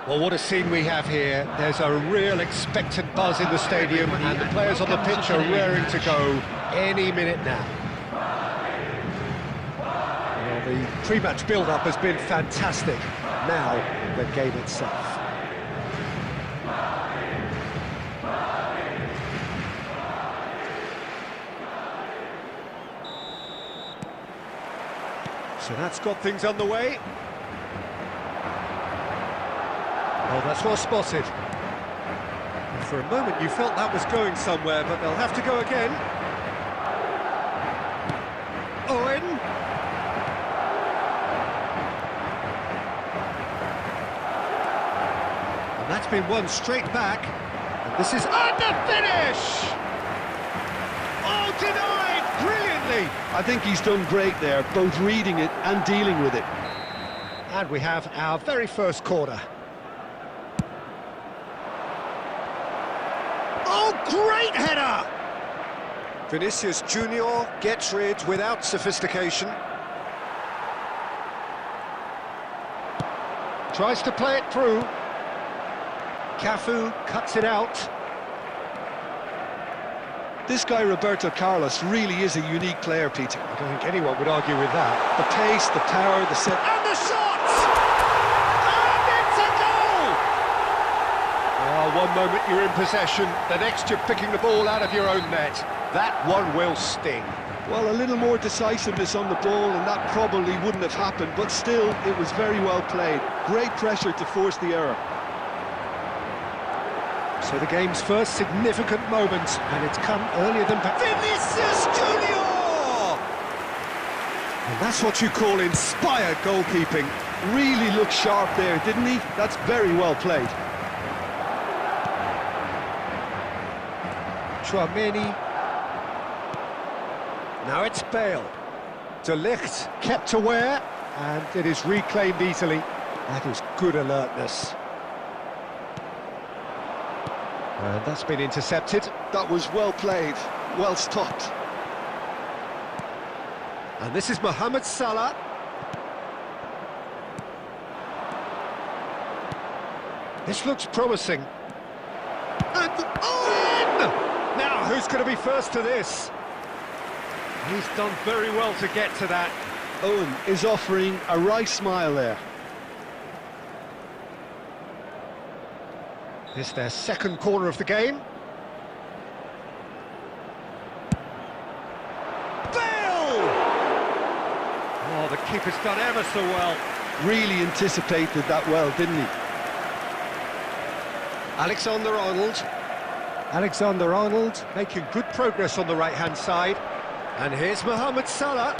Well, what a scene we have here. There's a real expectant buzz in the stadium, and the players on the pitch are raring to go any minute now. Well, the pre-match build-up has been fantastic. Now, the game itself. So that's got things underway. Oh, that's well spotted. And for a moment you felt that was going somewhere, but they'll have to go again. Owen. And that's been won straight back. And this is under finish! Oh, denied brilliantly! I think he's done great there, both reading it and dealing with it. And we have our very first corner. Oh, great header! Vinicius Junior gets rid without sophistication. Tries to play it through. Cafu cuts it out. This guy, Roberto Carlos, really is a unique player, Peter. I don't think anyone would argue with that. The pace, the power, the set... And the shot! And it's a goal! Oh, one moment you're in possession, the next you're picking the ball out of your own net. That one will sting. Well, a little more decisiveness on the ball, and that probably wouldn't have happened, but still, it was very well played. Great pressure to force the error. So the game's first significant moment, and it's come earlier than... Vinicius Junior! And that's what you call inspired goalkeeping. Really looked sharp there, didn't he? That's very well played. Chouameni. Now it's Bale. De Ligt kept aware, and it is reclaimed easily. That is good alertness. And that's been intercepted. That was well played, well stopped. And this is Mohamed Salah. This looks promising. And Owen! Now, who's going to be first to this? He's done very well to get to that. Owen is offering a right smile there. This is their second corner of the game. Bale! Oh, the keeper's done ever so well. Really anticipated that well, didn't he? Alexander-Arnold. Alexander-Arnold making good progress on the right-hand side. And here's Mohamed Salah.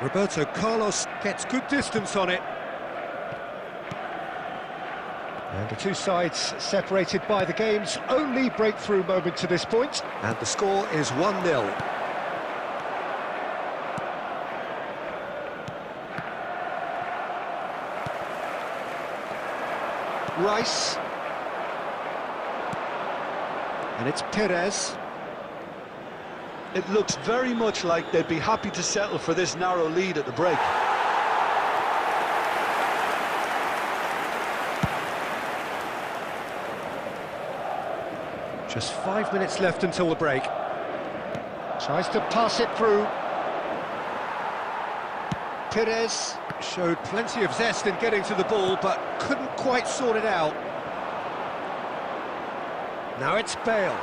Roberto Carlos gets good distance on it. And the two sides separated by the game's only breakthrough moment to this point. And the score is 1-0. Rice. And it's Perez. It looks very much like they'd be happy to settle for this narrow lead at the break. Just 5 minutes left until the break. Tries to pass it through. Perez showed plenty of zest in getting to the ball, but couldn't quite sort it out. Now it's Bale.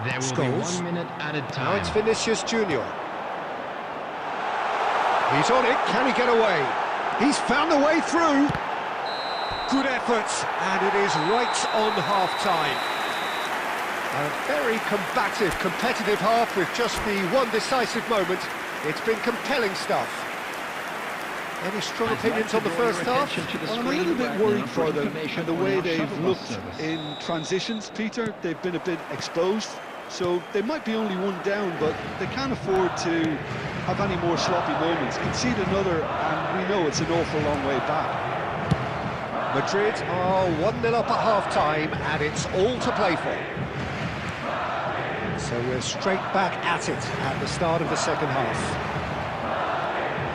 There will be 1 minute added time. Now it's Vinicius Junior. He's on it, can he get away? He's found the way through. Good effort, and it is right on half-time. A very combative, competitive half with just the one decisive moment. It's been compelling stuff. Any strong opinions on the first half? Well, I'm a little bit worried for them and the way they've looked in transitions, Peter. They've been a bit exposed, so they might be only one down, but they can't afford to have any more sloppy moments. Concede another, and we know it's an awful long way back. Madrid are 1-0 up at half-time, and it's all to play for. So we're straight back at it at the start of the second half.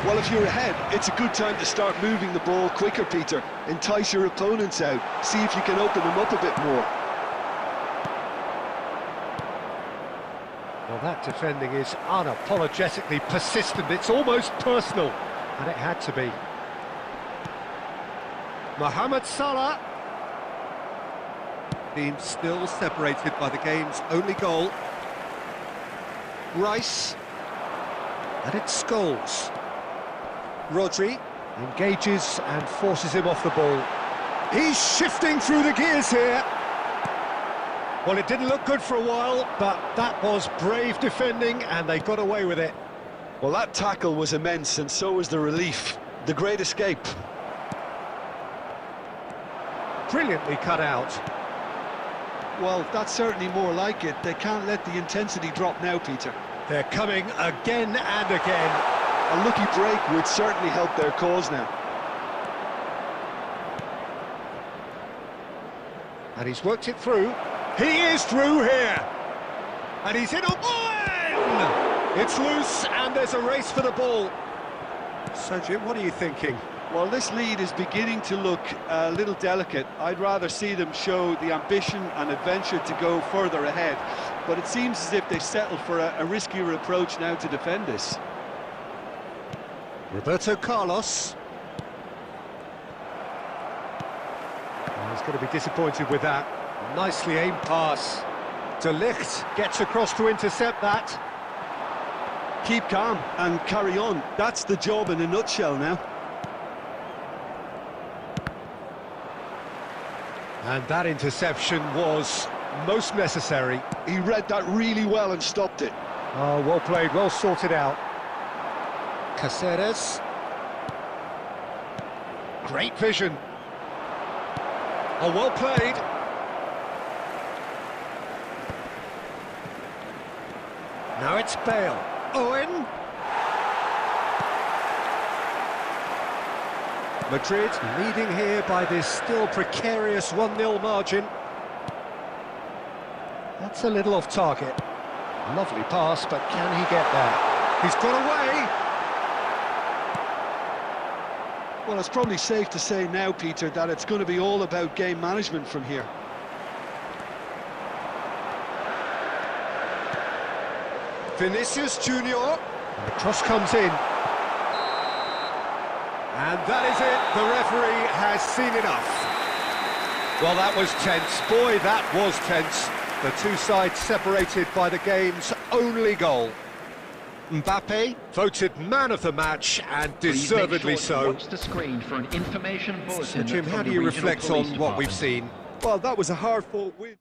Well, if you're ahead, it's a good time to start moving the ball quicker, Peter. entice your opponents out. See if you can open them up a bit more. Well, that defending is unapologetically persistent. It's almost personal, and it had to be. Mohamed Salah. Team still separated by the game's only goal. Rice. And it's Scholes. Rodri engages and forces him off the ball. He's shifting through the gears here. Well, it didn't look good for a while, but that was brave defending, and they got away with it. Well, that tackle was immense, and so was the relief. The great escape. Brilliantly cut out. Well, that's certainly more like it. They can't let the intensity drop now, Peter. They're coming again and again. A lucky break would certainly help their cause now. And he's worked it through. He is through here. And he's in on... Oh, in! It's loose, and there's a race for the ball. So, Jim, what are you thinking? Well, this lead is beginning to look a little delicate. I'd rather see them show the ambition and adventure to go further ahead. But it seems as if they settled for a riskier approach now to defend this. Roberto Carlos. Oh, he's going to be disappointed with that. Nicely aimed pass. De Ligt gets across to intercept that. Keep calm and carry on. That's the job in a nutshell now. And that interception was most necessary. He read that really well and stopped it. Oh, well played, well sorted out. Caceres. Great vision. Oh, well played. Now it's Bale. Owen. Madrid leading here by this still precarious 1-0 margin. That's a little off target. Lovely pass, but can he get there? He's got away. Well, it's probably safe to say now, Peter, that it's going to be all about game management from here. Vinicius Junior. And the cross comes in. And that is it. The referee has seen enough. Well, that was tense. Boy, that was tense. The two sides separated by the game's only goal. Mbappe voted man of the match, and deservedly so. Watch the screen for an information bulletin. So, Jim, how do you reflect on what we've seen? Well, that was a hard-fought win.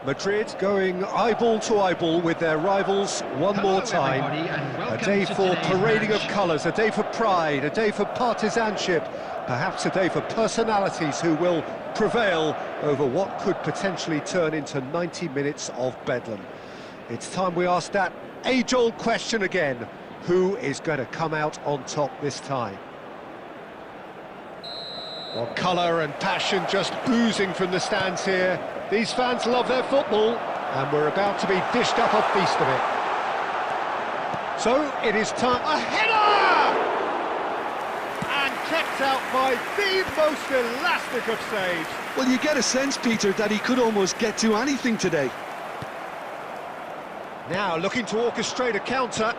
Madrid going eyeball to eyeball with their rivals one more time. A day for parading of colours, a day for pride, a day for partisanship, perhaps a day for personalities who will prevail over what could potentially turn into 90 minutes of bedlam. It's time we ask that age-old question again: who is going to come out on top this time? Well, colour and passion just oozing from the stands here. These fans love their football, and we're about to be dished up a feast of it. So, it is time... A header! And kept out by the most elastic of saves. Well, you get a sense, Peter, that he could almost get to anything today. Now, looking to orchestrate a counter.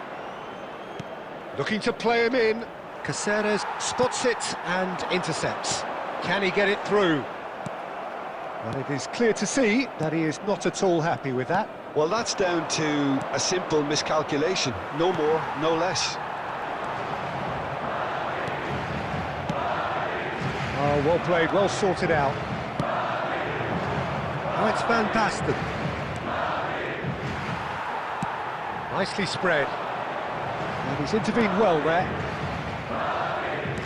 Looking to play him in. Caceres spots it and intercepts. Can he get it through? Well, it is clear to see that he is not at all happy with that. Well, that's down to a simple miscalculation. No more, no less. Oh, well played, well sorted out. Oh, it's Van Basten. Nicely spread. And he's intervened well there.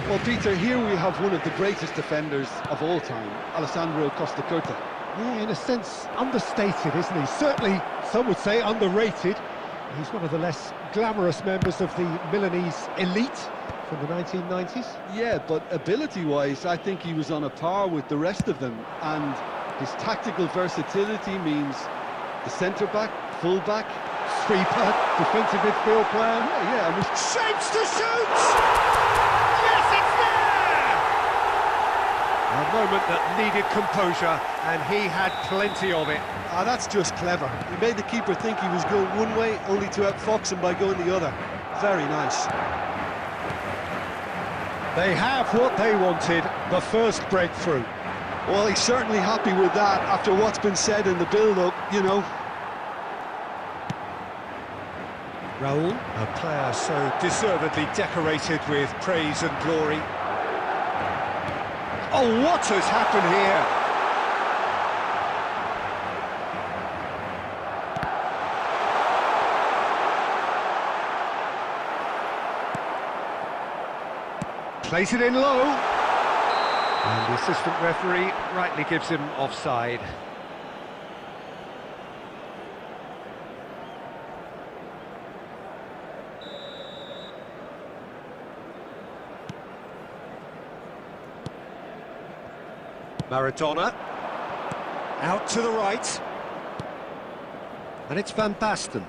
Well, Peter, here we have one of the greatest defenders of all time, Alessandro Costa Curta. Yeah, in a sense, understated, isn't he? Certainly, some would say underrated. He's one of the less glamorous members of the Milanese elite from the 1990s. Yeah, but ability-wise, I think he was on a par with the rest of them. And his tactical versatility means the centre-back, full-back, sweeper, defensive midfield player. Yeah, and shapes to shoot! A moment that needed composure, and he had plenty of it. Ah, that's just clever. He made the keeper think he was going one way, only to outfox him by going the other. Very nice. They have what they wanted, the first breakthrough. Well, he's certainly happy with that after what's been said in the build-up, you know. Raul, a player so deservedly decorated with praise and glory. Oh, what has happened here? Plays it in low. And the assistant referee rightly gives him offside. Maradona. Out to the right. And it's Van Basten.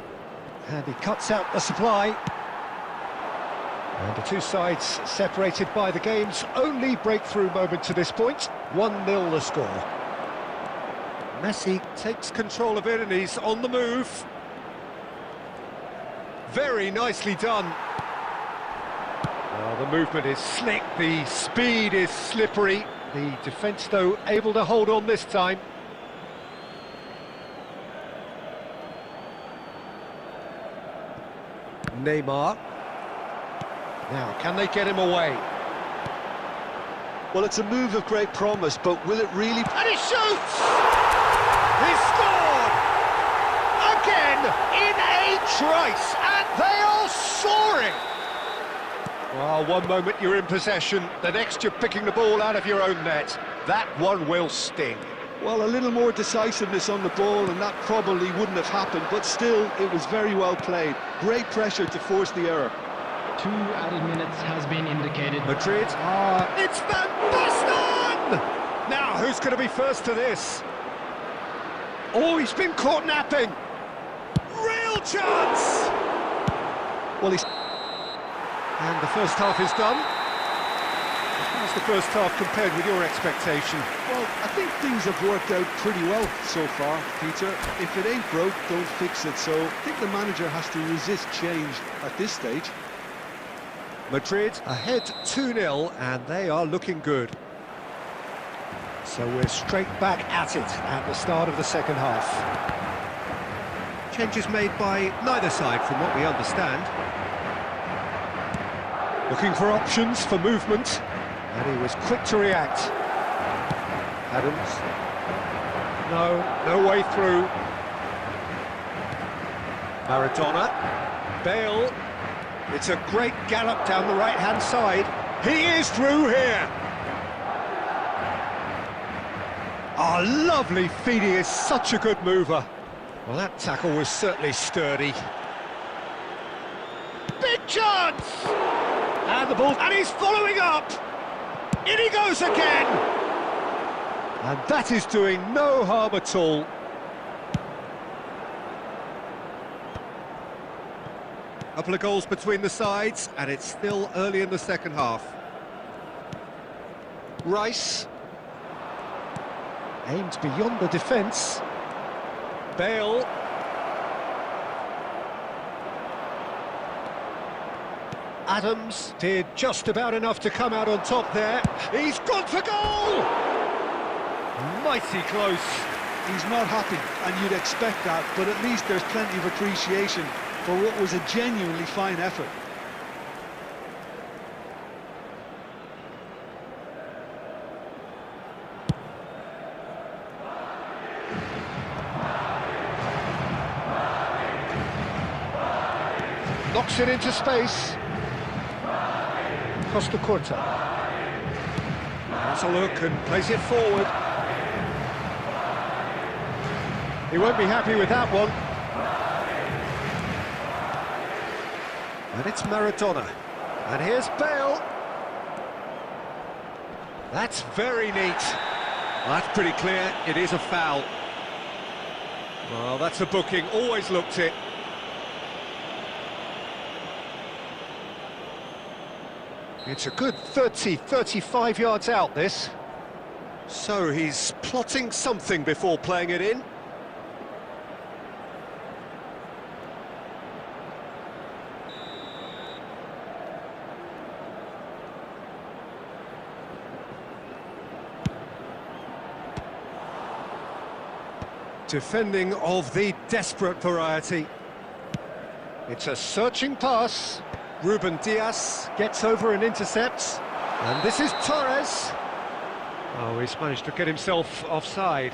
And he cuts out the supply. And the two sides separated by the game's only breakthrough moment to this point. 1-0 the score. Messi takes control of it and he's on the move. Very nicely done. Well, the movement is slick, the speed is slippery. The defence, though, able to hold on this time. Neymar. Now, can they get him away? Well, it's a move of great promise, but will it really... And he shoots! He scored! Again, in a trice, and they are soaring! Well, one moment you're in possession, the next you're picking the ball out of your own net. That one will sting. Well, a little more decisiveness on the ball and that probably wouldn't have happened, but still, it was very well played. Great pressure to force the error. 2 added minutes has been indicated. Madrid. It's Van Basten! Now, who's going to be first to this? Oh, he's been caught napping. Real chance! Well, he's... And the first half is done. How's the first half compared with your expectation? Well, I think things have worked out pretty well so far, Peter. If it ain't broke, don't fix it. So I think the manager has to resist change at this stage. Madrid ahead 2-0, and they are looking good. So we're straight back at it at the start of the second half. Changes made by neither side, from what we understand. Looking for options for movement, and he was quick to react. Adams. No way through. Maradona. Bale. It's a great gallop down the right-hand side. He is through here. Oh, lovely feed. He is such a good mover. Well, that tackle was certainly sturdy. Big chance! And the ball, and he's following up! In he goes again! And that is doing no harm at all. A couple of goals between the sides, and it's still early in the second half. Rice. Aimed beyond the defence. Bale. Adams did just about enough to come out on top there. He's gone for goal! Mighty close. He's not happy, and you'd expect that, but at least there's plenty of appreciation for what was a genuinely fine effort. Knocks it into space. Costa Curta. Has a look and plays it forward. He won't be happy with that one. And it's Maradona. And here's Bale. That's very neat. Well, that's pretty clear. It is a foul. Well, that's a booking. Always looked it. It's a good 30, 35 yards out, this. So he's plotting something before playing it in. Defending of the desperate variety. It's a searching pass. Ruben Diaz gets over and intercepts. And this is Torres. Oh, he's managed to get himself offside.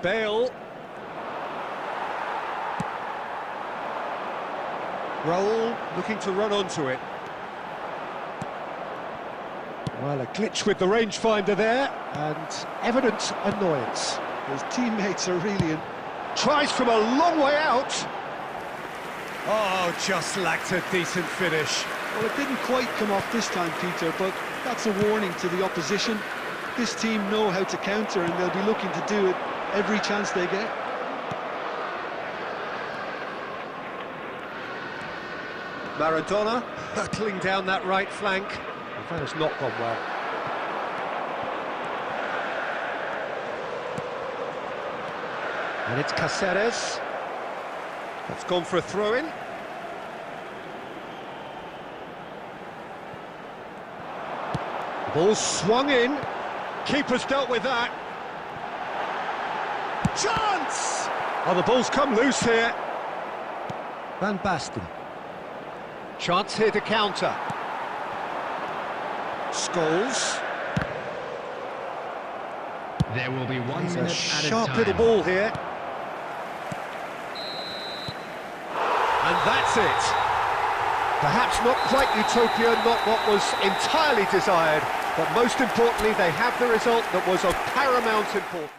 Bale. Raul looking to run onto it. Well, a glitch with the rangefinder there, and evident annoyance. His teammates are really in. Tries from a long way out. Oh, just lacked a decent finish. Well, it didn't quite come off this time, Peter, but that's a warning to the opposition. This team know how to counter, and they'll be looking to do it every chance they get. Maradona hurtling down that right flank. That has not gone well. And it's Cáceres. That's gone for a throw-in. The ball's swung in. Keeper's dealt with that. Chance! Oh, the ball's come loose here. Van Basten. Chance here to counter. Scholes. There will be 1 minute A added sharp time. little ball here. And that's it. Perhaps not quite utopia, not what was entirely desired, but most importantly, they have the result that was of paramount importance.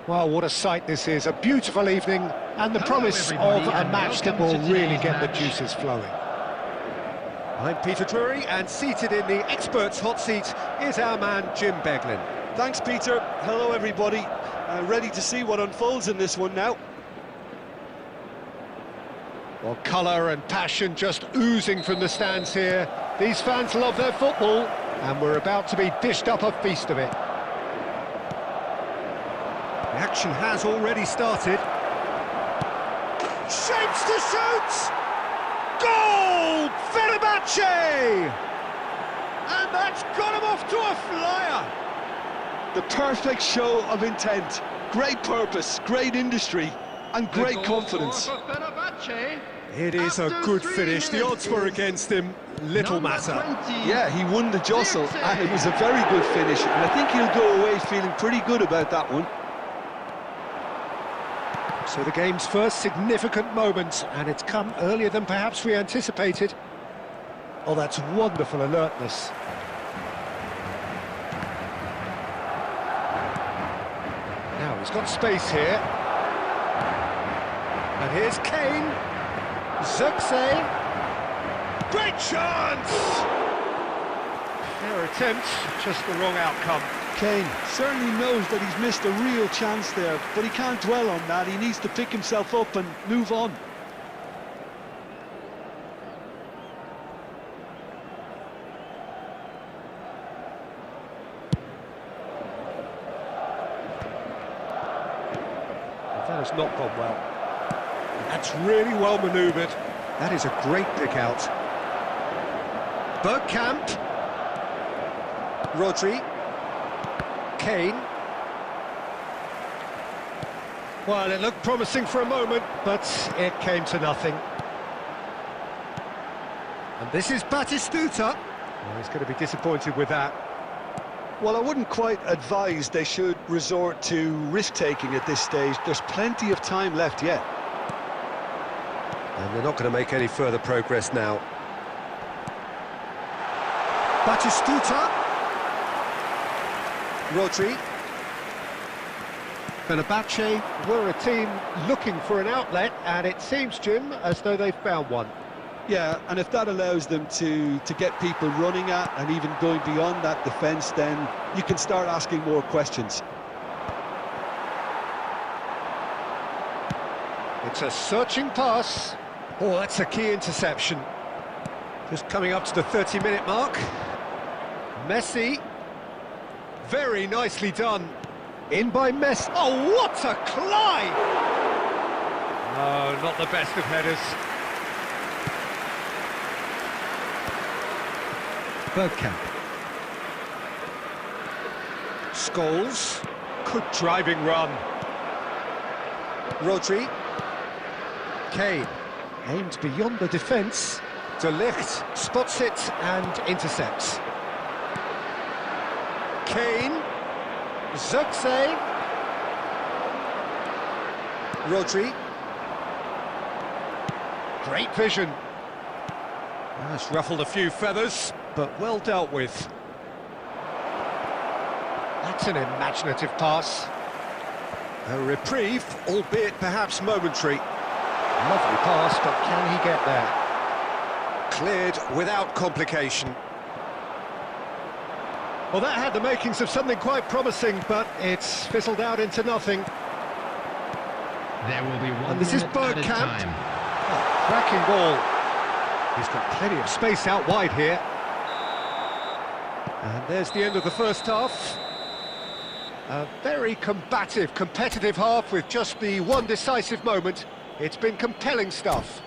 Well, what a sight this is. A beautiful evening and the promise of a match that will really get the juices flowing. I'm Peter Drury, and seated in the experts' hot seat is our man Jim Beglin. Thanks, Peter. Hello, everybody. Ready to see what unfolds in this one now. Well, colour and passion just oozing from the stands here. These fans love their football, and we're about to be dished up a feast of it. The action has already started. Shapes to shoot! Goal! Fenerbahce! And that's got him off to a flyer! The perfect show of intent. Great purpose, great industry, and great confidence. It is a good finish. The odds were against him. Little matter. Yeah, he won the jostle, and it was a very good finish. And I think he'll go away feeling pretty good about that one. So the game's first significant moment, and it's come earlier than perhaps we anticipated. Oh, that's wonderful alertness. Now he's got space here. And here's Kane. Zirkzee. Great chance! Fair attempt, just the wrong outcome. Kane certainly knows that he's missed a real chance there, but he can't dwell on that. He needs to pick himself up and move on. That has not gone well. That's really well manoeuvred. That is a great pick out. Bergkamp. Rodri. Kane. Well, it looked promising for a moment, but it came to nothing. And this is Batistuta. Well, he's going to be disappointed with that. Well, I wouldn't quite advise they should resort to risk-taking at this stage. There's plenty of time left yet. And they're not going to make any further progress now. Batistuta. Rodri. Fenerbahce were a team looking for an outlet, and it seems, Jim, as though they've found one. Yeah, and if that allows them to get people running at and even going beyond that defence, then you can start asking more questions. It's a searching pass. Oh, that's a key interception. Just coming up to the 30-minute mark. Messi. Very nicely done. In by Messi. Oh, what a climb! No, not the best of headers. Bergkamp. Scholes. Good driving run. Rodri. Kane. Aimed beyond the defence. De Ligt spots it and intercepts. Kane. Zirkzee. Rodri. Great vision. That's ruffled a few feathers, but well dealt with. That's an imaginative pass. A reprieve, albeit perhaps momentary. Lovely pass, but can he get there? Cleared without complication. Well, that had the makings of something quite promising, but it's fizzled out into nothing. There will be one And this is minute at a Bergkamp. time. Oh, cracking ball. He's got plenty of space out wide here. And there's the end of the first half. A very combative, competitive half with just the one decisive moment. It's been compelling stuff.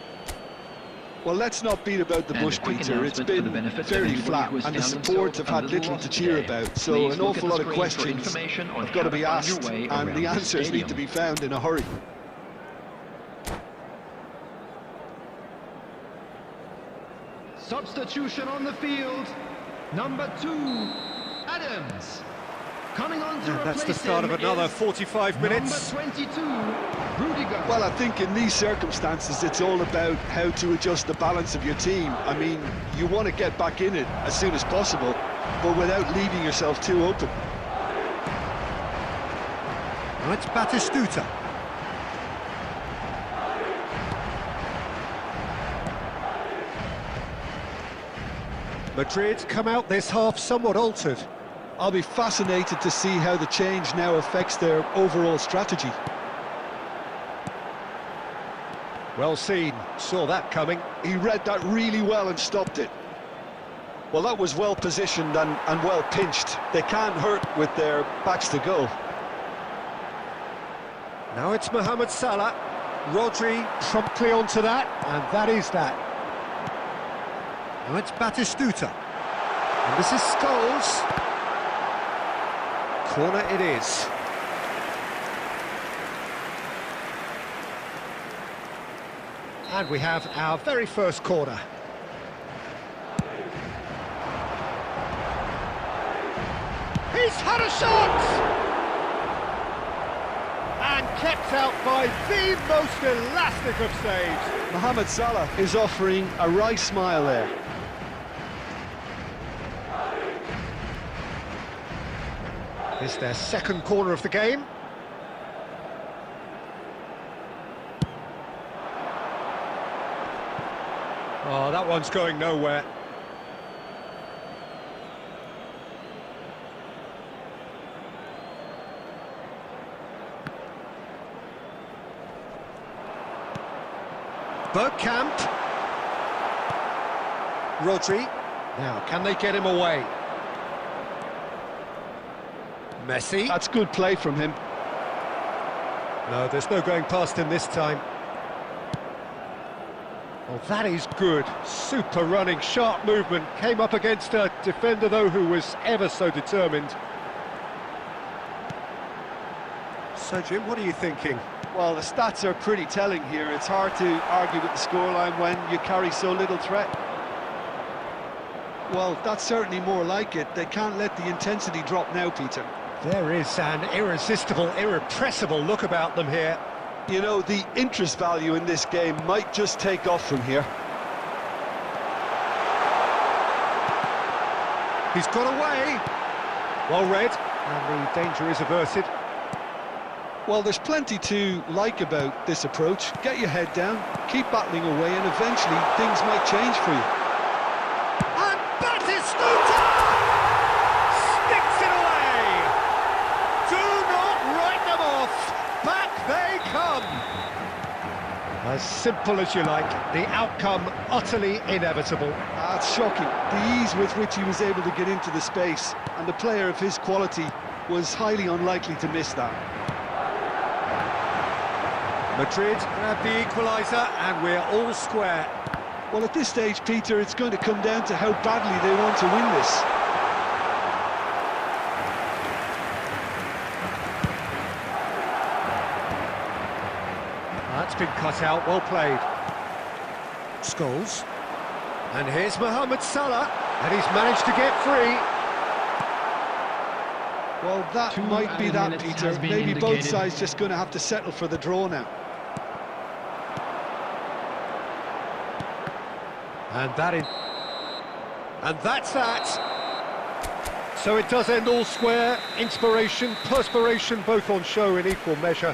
Well, let's not beat about the bush, Peter. It's been fairly flat, and the supports have had little to cheer about. So an awful lot of questions have got to be asked, and the answers need to be found in a hurry. Substitution on the field. Number 2, Adams. Coming on to That's the start of another 45 minutes. Number 22, Rudiger. Well, I think in these circumstances, it's all about how to adjust the balance of your team. I mean, you want to get back in it as soon as possible, but without leaving yourself too open. Well, it's Batistuta. Madrid come out this half somewhat altered. I'll be fascinated to see how the change now affects their overall strategy. Well seen, saw that coming. He read that really well and stopped it. Well, that was well positioned and well pinched. They can't hurt with their backs to goal. Now it's Mohamed Salah. Rodri promptly onto that, and that is that. Now it's Batistuta. And this is Scholes. Corner it is. And we have our very first corner. He's had a shot! And kept out by the most elastic of saves. Mohamed Salah is offering a wry smile there. It's their second corner of the game. Oh, that one's going nowhere. Bergkamp. Rodri. Now, can they get him away? Messi. That's good play from him. No, there's no going past him this time. Well, that is good. Super running, sharp movement. Came up against a defender, though, who was ever so determined. So, Jim, what are you thinking? Well, the stats are pretty telling here. It's hard to argue with the scoreline when you carry so little threat. Well, that's certainly more like it. They can't let the intensity drop now, Peter. There is an irresistible, irrepressible look about them here. You know, the interest value in this game might just take off from here. He's got away. Well read, and the danger is averted. Well, there's plenty to like about this approach. Get your head down, keep battling away, and eventually things might change for you. And Batistuta sticks it away. Do not write them off. Back they come. As simple as you like, the outcome utterly inevitable. That's shocking. The ease with which he was able to get into the space, and a player of his quality was highly unlikely to miss that. Madrid grab the equaliser, and we're all square. Well, at this stage, Peter, it's going to come down to how badly they want to win this. That's been cut out, well played. Scholes. And here's Mohamed Salah, and he's managed to get free. Well, that might be that, Peter. Maybe both sides just going to have to settle for the draw now. And that's that. So it does end all square. Inspiration, perspiration, both on show in equal measure.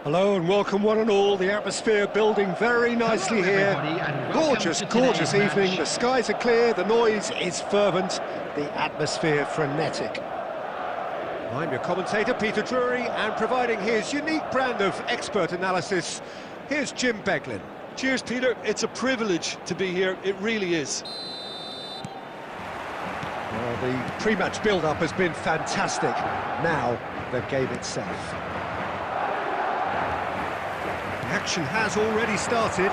Hello and welcome one and all. The atmosphere building very nicely here. Gorgeous, gorgeous evening. The skies are clear, the noise is fervent, the atmosphere frenetic. I'm your commentator, Peter Drury, and providing his unique brand of expert analysis, here's Jim Beglin. Cheers, Peter. It's a privilege to be here. It really is. Well, the pre-match build-up has been fantastic. Now, the game itself. The action has already started.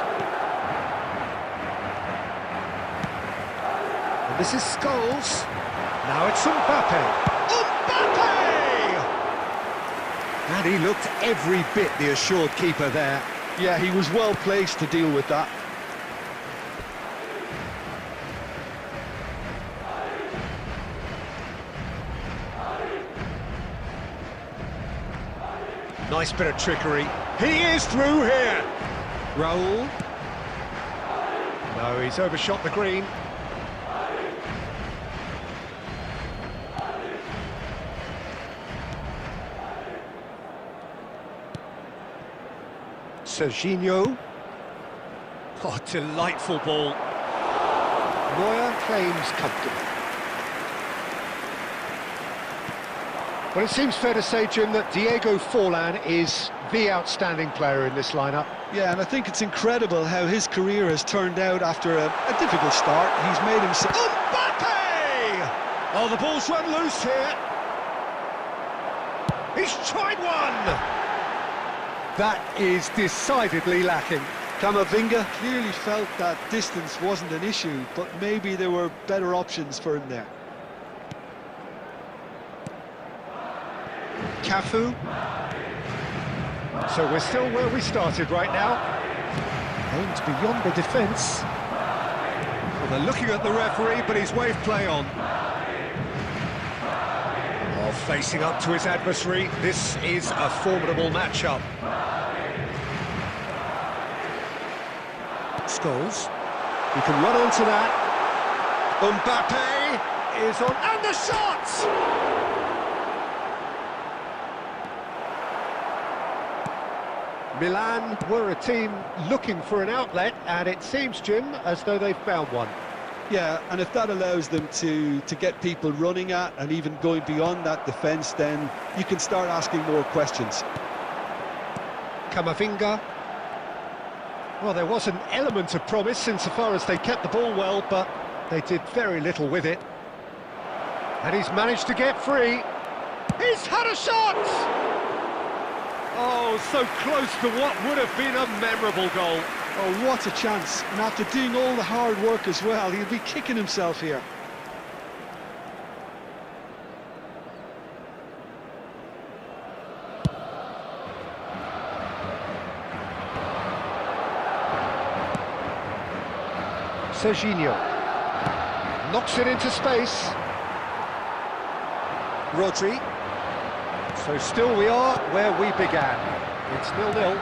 And this is Scholes. Now it's Mbappe. And he looked every bit the assured keeper there. Yeah, he was well placed to deal with that. Nice bit of trickery. He is through here. Raul. No, he's overshot the green. Serginho. Oh, delightful ball. Neuer claims comfortable. Well, it seems fair to say, Jim, that Diego Forlan is the outstanding player in this lineup. Yeah, and I think it's incredible how his career has turned out after a difficult start. He's made himself... Mbappe! Oh, the ball's run loose here. He's tried one! That is decidedly lacking. Camavinga clearly felt that distance wasn't an issue, but maybe there were better options for him there. Cafu. So we're still where we started right now. Aimed beyond the defence. Well, they're looking at the referee, but he's waved play on. Oh, facing up to his adversary. This is a formidable matchup. Scholes. He can run onto that. Mbappe is on, and the shot! Milan were a team looking for an outlet, and it seems, Jim, as though they've found one. Yeah, and if that allows them to get people running at and even going beyond that defence, then you can start asking more questions. Camavinga. Well, there was an element of promise insofar as they kept the ball well, but they did very little with it. And he's managed to get free. He's had a shot! Oh, so close to what would have been a memorable goal. Oh, what a chance. And after doing all the hard work as well, he'll be kicking himself here. Serginho knocks it into space. Rodri. So still we are where we began. It's 0-0.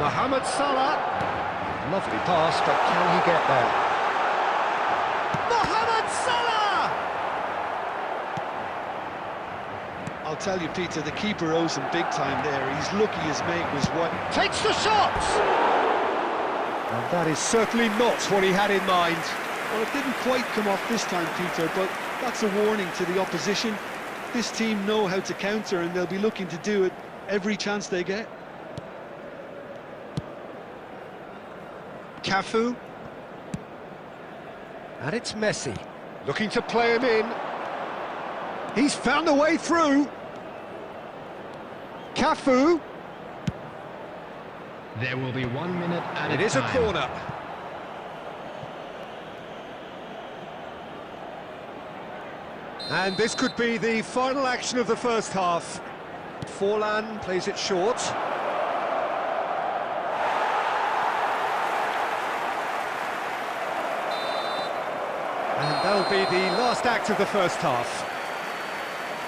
Mohamed Salah. Lovely pass, but can he get there? Mohamed Salah! I'll tell you, Peter, the keeper owes him big time there. He's lucky his mate was wide. Takes the shot! And that is certainly not what he had in mind. Well, it didn't quite come off this time, Peter, but that's a warning to the opposition. This team know how to counter, and they'll be looking to do it every chance they get. Cafu. And it's Messi, looking to play him in. He's found a way through. Cafu. There will be 1 minute at a time. It is a corner. And this could be the final action of the first half. Forlan plays it short. And that'll be the last act of the first half.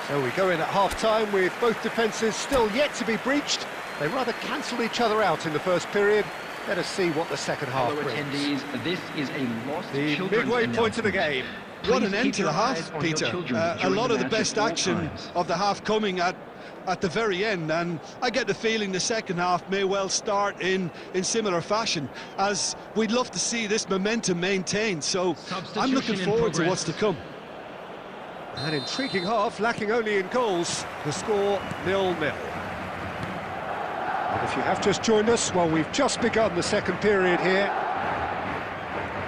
So we go in at half-time with both defences still yet to be breached. They rather cancelled each other out in the first period. Let us see what the second half brings. Attendees, this is a lost The midway point of the game. What an end to the half, Peter. A lot of the best action of the half coming at at the very end, and I get the feeling the second half may well start in similar fashion, as we'd love to see this momentum maintained. So I'm looking forward to what's to come. An intriguing half, lacking only in goals. The score 0-0. And if you have just joined us, well, we've just begun the second period here.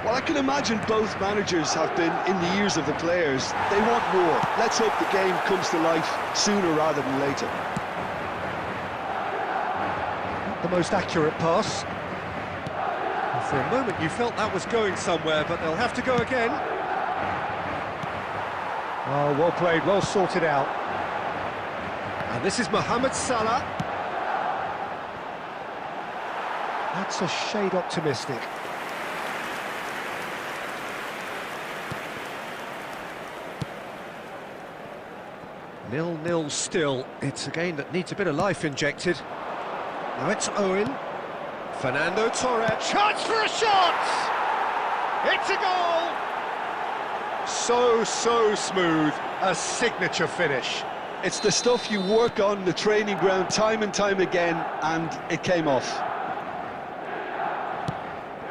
Well, I can imagine both managers have been in the ears of the players. They want more. Let's hope the game comes to life sooner rather than later. The most accurate pass. And for a moment you felt that was going somewhere, but they'll have to go again. Oh, well played, well sorted out. And this is Mohamed Salah. That's a shade optimistic. Nil-nil still. It's a game that needs a bit of life injected. Now it's Owen. Fernando Torres. Chance for a shot! It's a goal! So smooth. A signature finish. It's the stuff you work on the training ground time and time again, and it came off.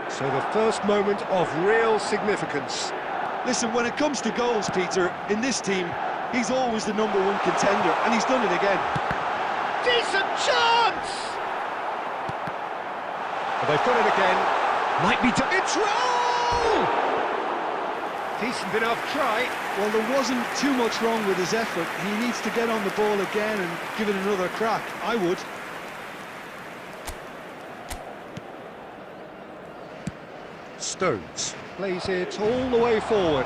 So the first moment of real significance. Listen, when it comes to goals, Peter, in this team, he's always the #1 contender, and he's done it again. Decent chance! Well, they've got it again. Might be it's roll! Decent enough try. Well, there wasn't too much wrong with his effort. He needs to get on the ball again and give it another crack. I would. Stones plays it all the way forward.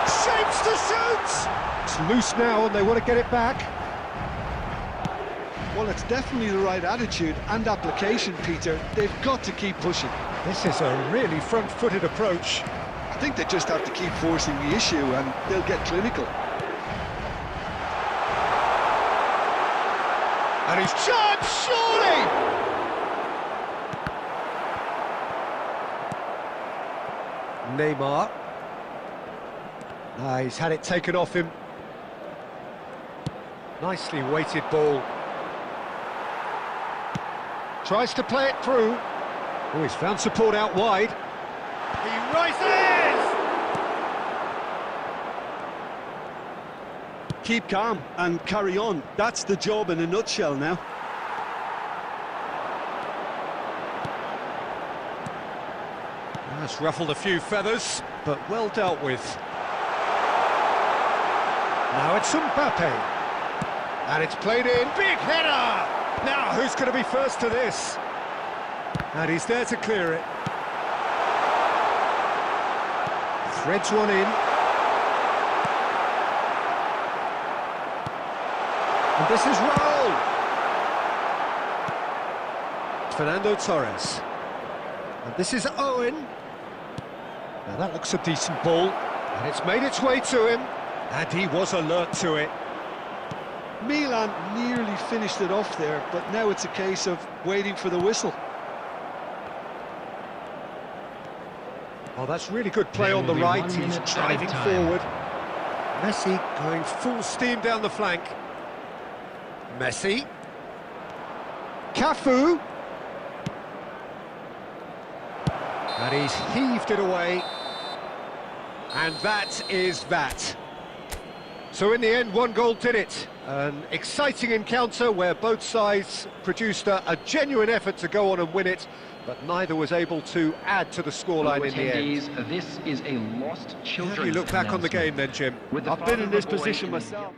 Shapes to shoot! It's loose now and they want to get it back. Well, it's definitely the right attitude and application, Peter. They've got to keep pushing. This is a really front-footed approach. I think they just have to keep forcing the issue and they'll get clinical. And his chance, surely! Neymar. He's had it taken off him. Nicely weighted ball. Tries to play it through. Oh, he's found support out wide. He rises! Keep calm and carry on. That's the job in a nutshell now. That's ruffled a few feathers, but well dealt with. Now it's Mbappe. And it's played in. Big header! Now, who's going to be first to this? And he's there to clear it. Threads one in. And this is Raul. Fernando Torres. And this is Owen. Now that looks a decent ball. And it's made its way to him. And he was alert to it. Milan nearly finished it off there, but now it's a case of waiting for the whistle. Oh, that's really good play on the right. He's driving forward. Messi going full steam down the flank. Messi. Cafu. And he's heaved it away. And that is that. So in the end, one goal did it. An exciting encounter where both sides produced a genuine effort to go on and win it, but neither was able to add to the scoreline in the end. This is a lost children's How do you look back on the game then, Jim? I've been in this position myself.